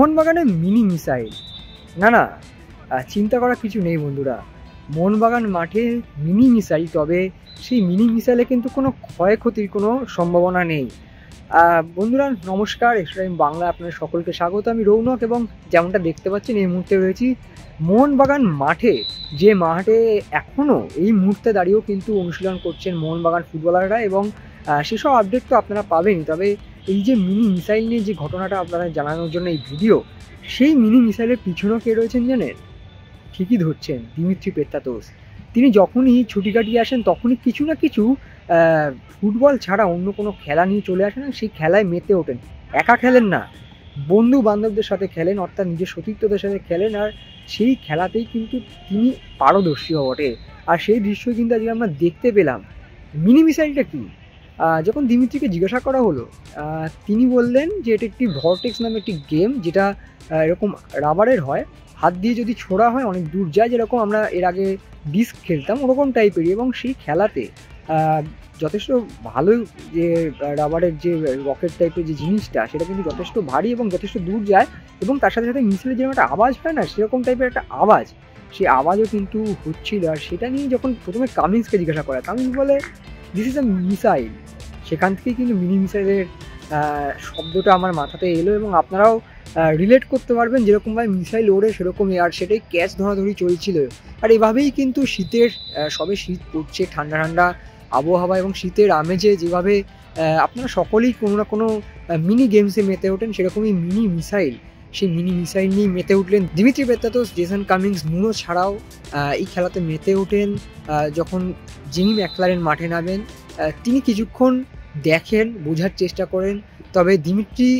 মোহনবাগানের mini missile, না চিন্তা করার কিছু নেই বন্ধুরা। মোহনবাগান মাঠে মিনি মিসাইল, তবে সেই মিনি মিসাইলে কিন্তু কোনো ক্ষয়ক্ষতির কোনো সম্ভাবনা নেই। বন্ধুরা নমস্কার, এক্সট্রা টাইম বাংলা আপনাদের সকলকে স্বাগত। আমি রৌনক এবং যেমনটা দেখতে পাচ্ছেন এই মুহূর্তে রয়েছি মোহনবাগান মাঠে, যে মাঠে এখনও এই মুহূর্তে দাঁড়িয়েও কিন্তু অনুশীলন করছেন মোহনবাগান ফুটবলাররা, এবং সেসব আপডেট তো আপনারা পাবেনই। তবে এই যে মিনি মিসাইল নিয়ে যে ঘটনাটা আপনারা জানানোর জন্য এই ভিডিও, সেই মিনি মিসাইলের পিছনেও কে রয়েছেন জানেন? ঠিকই ধরছেন, দিমিত্রি পেত্রাতোস। তিনি যখনই ছুটি কাটিয়ে আসেন তখনই কিছু না কিছু ফুটবল ছাড়া অন্য কোনো খেলা নিয়ে চলে আসেন, সেই খেলায় মেতে ওঠেন। একা খেলেন না, বন্ধু বান্ধবদের সাথে খেলেন, অর্থাৎ নিজের সতীর্থদের সাথে খেলেন, আর সেই খেলাতেই কিন্তু তিনি পারদর্শীও বটে। আর সেই দৃশ্যই কিন্তু আজকে আমরা দেখতে পেলাম। মিনি মিসাইলটা কি? যখন দিমিত্রিকে জিজ্ঞাসা করা হলো, তিনি বললেন যে এটা একটি ভর্টেক্স নামে একটি গেম, যেটা এরকম রাবারের হয়, হাত দিয়ে যদি ছোড়া হয় অনেক দূর যায়, যেরকম আমরা এর আগে ডিস্ক খেলতাম ওরকম টাইপেরই। এবং সেই খেলাতে যথেষ্ট ভালো, যে রাবারের যে রকেট টাইপের যে জিনিসটা, সেটা কিন্তু যথেষ্ট ভারী এবং যথেষ্ট দূর যায়, এবং তার সাথে সাথে মিসাইলের যেরকম একটা আওয়াজ হয় না, সেরকম টাইপের একটা আওয়াজ, সেই আওয়াজও কিন্তু হচ্ছিল। আর সেটা নিয়ে যখন প্রথমে কামিন্সকে জিজ্ঞাসা করা, কামিন্স বলে দিস ইজ আ মিসাইল। সেখান থেকেই কিন্তু মিনি মিসাইলের শব্দটা আমার মাথাতে এলো, এবং আপনারাও রিলেট করতে পারবেন যেরকমভাবে মিসাইল ওড়ে সেরকমই। আর সেটাই ক্যাচ ধরাধরি চলছিল। আর এভাবেই কিন্তু শীতের সবে শীত পড়ছে, ঠান্ডা ঠান্ডা আবহাওয়া এবং শীতের আমেজে যেভাবে আপনারা সকলেই কোনো না কোনো মিনি গেমসে মেতে ওঠেন, সেরকমই মিনি মিসাইল, সেই মিনি মিসাইল নিয়ে মেতে উঠলেন Dmitry Petratos. Jason Cummins, Nuno ছাড়াও এই খেলাতে মেতে ওঠেন। যখন জিমি ম্যাকলারেন মাঠে নামেন, তিনি কিছুক্ষণ দেখেন, বোঝার চেষ্টা করেন। তবে দিমিত্রি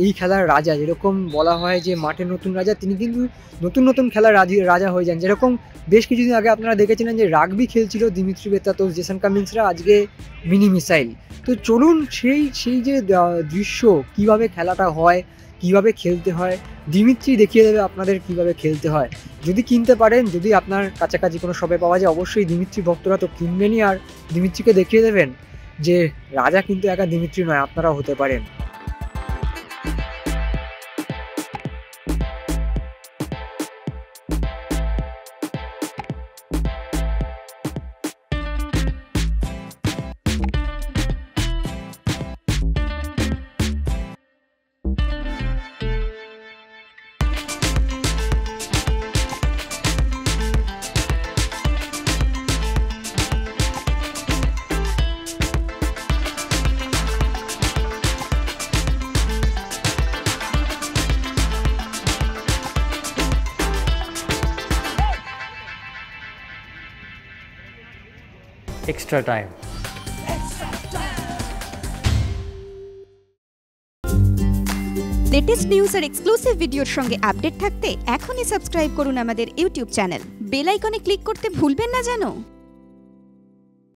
এই খেলার রাজা, যেরকম বলা হয় যে মাঠের নতুন রাজা, তিনি কিন্তু নতুন নতুন খেলার রাজা হয়ে যান। যেরকম বেশ কিছুদিন আগে আপনারা দেখেছিলেন যে রাগবি খেলছিল দিমিত্রি পেত্রাতোস, জেসন কামিন্সরা, আজকে মিনি মিসাইল। তো চলুন সেই যে দৃশ্য, কিভাবে খেলাটা হয়, কিভাবে খেলতে হয়, দিমিত্রি দেখিয়ে দেবে আপনাদের কিভাবে খেলতে হয়। যদি কিনতে পারেন, যদি আপনার কাছাকাছি কোনো শপে পাওয়া যায়, অবশ্যই দিমিত্রি ভক্তরা তো কিনবেনই, আর দিমিত্রিকে দেখিয়ে দেবেন যে রাজা কিন্তু একা দিমিত্রি নয়, আপনারাও হতে পারেন। Extra time. লেটেস্ট নিউজ আর এক্সক্লুসিভ ভিডিওর সঙ্গে আপডেট থাকতে এখনই সাবস্ক্রাইব করুন আমাদের ইউটিউব চ্যানেল। বেল আইকনে ক্লিক করতে ভুলবেন না যেন।